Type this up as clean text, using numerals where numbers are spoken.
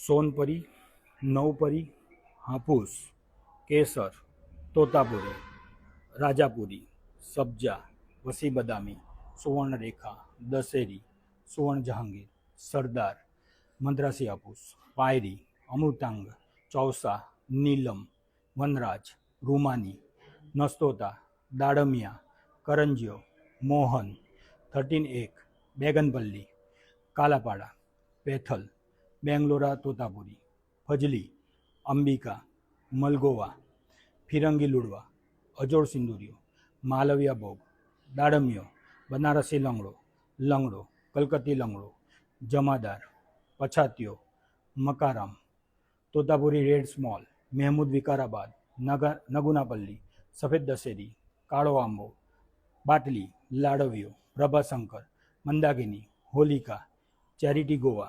સોનપરી, નવપરી, હાફૂસ, કેસર, તોતાપુરી, રાજાપુરી, સબ્જા, વસી બદામી, સુવર્ણરેખા, દશેરી, સુવર્ણ જહાંગીર, સરદાર, મંદ્રાસી હાફૂસ, પાયરી, અમૃતાંગ, ચૌસા, નીલમ, વનરાજ, રૂમાની, નસ્તોતા, દાડમિયા, કરંજિયો, મોહન, 13 એક, બેગનપલ્લી, કાલાપાડા, પેથલ, બેંગ્લોરા તોતાપુરી, ફજલી, અંબિકા, મલગોવા, ફિરંગી લુડવા, અજોડ સિંદુરિયો, માલવિયા ભોગ, દાડમિયો, બનારસી લંગડો, લંગડો, કલકત્તી લંગડો, જમાદાર, પછાતીઓ, મકારામ, તોતાપુરી રેડ સ્મોલ, મહેમૂદ વિકારાબાદ, નગુનાપલ્લી, સફેદ દશેરી, કાળો આંબો, બાટલી, લાડવિયો, પ્રભાશંકર, મંદાકિની, હોલિકા, ચેરિટી ગોવા,